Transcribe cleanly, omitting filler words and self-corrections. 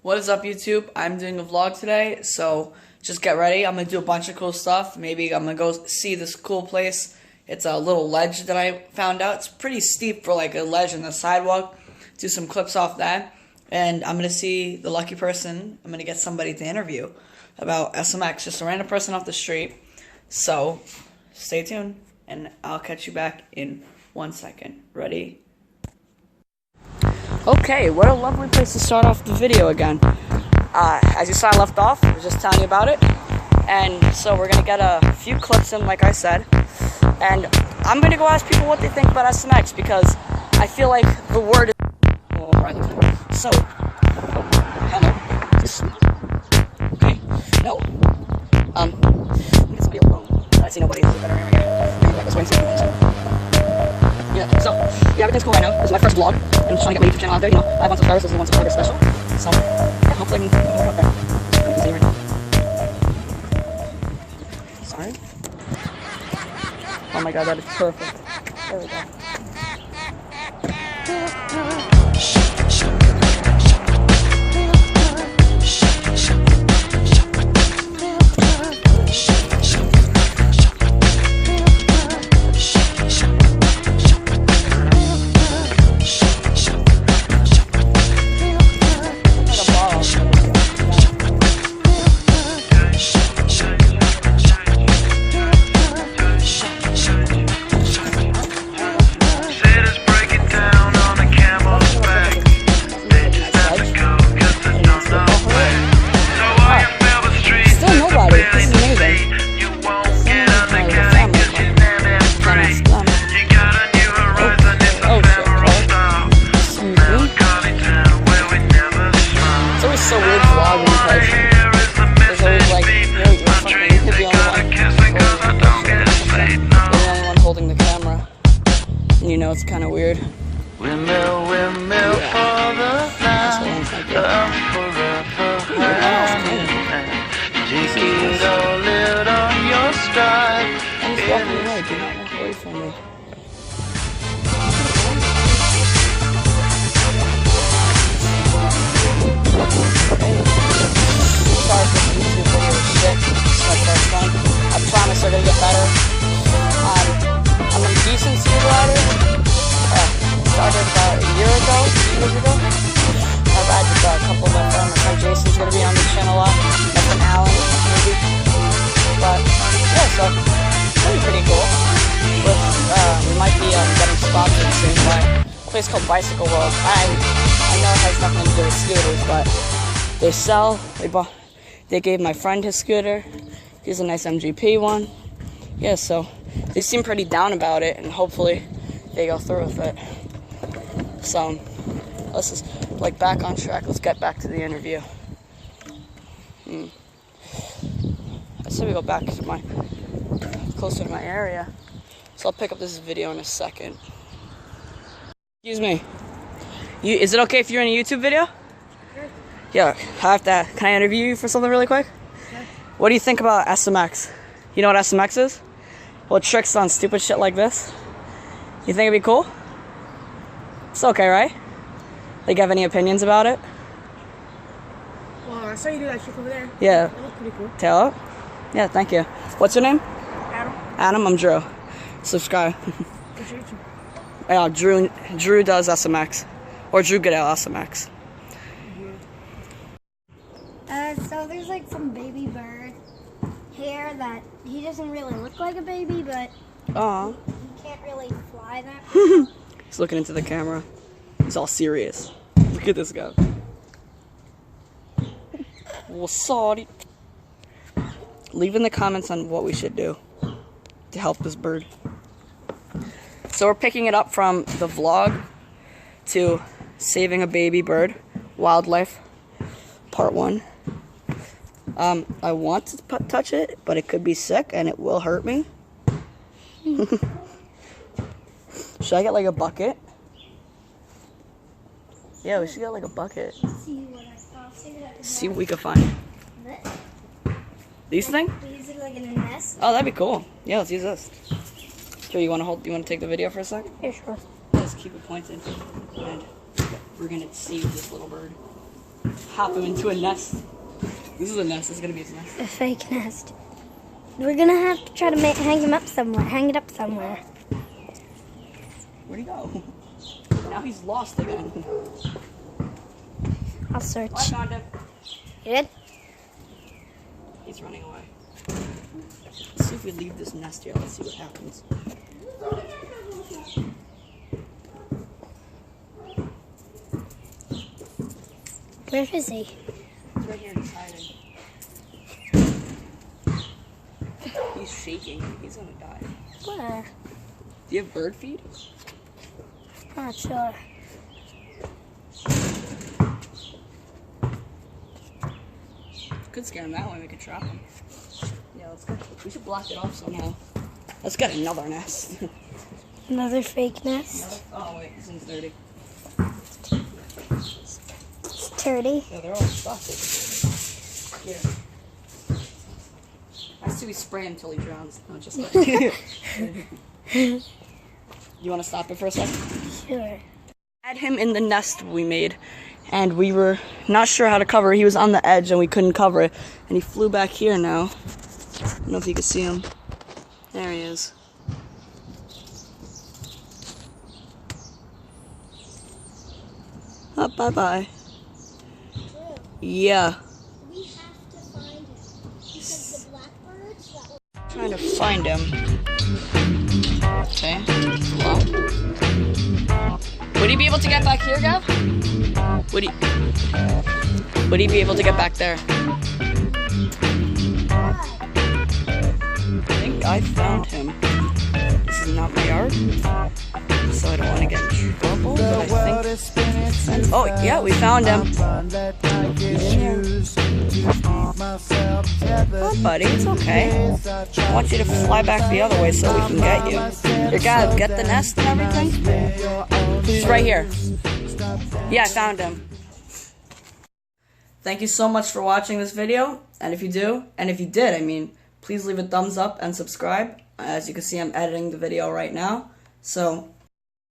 What is up, YouTube? I'm doing a vlog today, so just get ready. I'm going to do a bunch of cool stuff. Maybe I'm going to go see this cool place. It's a little ledge that I found out. It's pretty steep for like a ledge in the sidewalk. Do some clips off that. And I'm going to see the lucky person. I'm going to get somebody to interview about SMX, just a random person off the street. So stay tuned, and I'll catch you back in 1 second. Ready? Okay, what a lovely place to start off the video again. As you saw, I left off. I was just telling you about it. And so we're going to get a few clips in, like I said. And I'm going to go ask people what they think about SMX, because I feel like the word is... Oh, right. So, hello. Okay, no. I'm going to be alone. I see nobody. Yeah, so, yeah, everything's cool right now. This is my first vlog. I'm just trying to get my YouTube channel out there. You know, I have 1 subscribers. This is 1 subscriber special. So, yeah, hopefully I can go up there. You can see right now. Sorry. Oh my god, that is perfect. There we go. You know, it's kind of weird. Windmill for the night, take it all out on your stride. I'm just walking away. Do not walk away from me. Sorry for the YouTube video shit. It's my first one. I promise they're gonna get better. I'm a decent speed rider. Started about a year ago, 2 years ago. I ride with a couple of my friends. My friend Jason's going to be on the channel a lot. My friend Alan, maybe. But, yeah, so it's going to be pretty cool. We might be getting sponsored soon by a place called Bicycle World. I know it has nothing to do with scooters, but they sell. They gave my friend his scooter. He's a nice MGP one. Yeah, so they seem pretty down about it, and hopefully they go through with it. So let's just back on track. Let's get back to the interview. I say we go back to closer to my area. So I'll pick up this video in a second. Excuse me. Is it okay if you're in a YouTube video? Sure. Yeah, can I interview you for something really quick? Sure. What do you think about SMX? You know what SMX is? Well, it tricks on stupid shit like this. You think it'd be cool? It's okay, right? Like, you have any opinions about it? Well, I saw you do that trick over there. Yeah. That looked pretty cool. Tail up? Yeah, thank you. What's your name? Adam. Adam, I'm Drew. Subscribe. What's your YouTube? Yeah, Drew does SMX. Or Drew Goodell SMX. So there's like some baby bird here that he doesn't really look like a baby, but Aww. he can't really fly that. He's looking into the camera. He's all serious. Look at this guy. Well, sorry. Leave in the comments on what we should do to help this bird. So we're picking it up from the vlog to saving a baby bird, wildlife, part 1. I want to touch it, but it could be sick and it will hurt me. Should I get like a bucket? Yeah, we should get like a bucket. See what we can find. These things? We use it like in a nest. Oh, that'd be cool. Yeah, let's use this. Joe, you want to take the video for a sec? Yeah, sure. Let's keep it pointed, and we're gonna save this little bird. hop him into a nest. This is a nest. This is gonna be his nest. A fake nest. We're gonna have to try to hang him up somewhere. Hang it up somewhere. Where'd he go? Now he's lost again. I'll search. I found him. You did? He's running away. Let's see if we leave this nest here. Let's see what happens. Where is he? He's right here. He's hiding. He's shaking. He's gonna die. Where? Do you have bird feed? Not sure. Could scare him that way. We could trap him. Yeah, let's go. We should block it off somehow. Let's get another nest. Another fake nest? Oh wait, this one's dirty. It's dirty. Yeah, they're all stuck. Here. I see we spray him till he drowns. No, just kidding. You want to stop it for a second? Sure. Had him in the nest we made, and we were not sure how to cover it. He was on the edge and we couldn't cover it, and he flew back here now. I don't know if you can see him. There he is. Oh, bye-bye. Yeah. We have to find him because the blackbirds that were Trying to find him. Okay. Well. Would he be able to get back here, Gav? Would he be able to get back there? I think I found him. This is not my yard, so I don't want to get in trouble, but I think... Oh, yeah, we found him. He's in here. Oh, buddy, it's okay. I want you to fly back the other way so we can get you. Your Gav, get the nest and everything? He's right here. Yeah, I found him. Thank you so much for watching this video, and if you did, I mean, please leave a thumbs up and subscribe. As you can see, I'm editing the video right now, so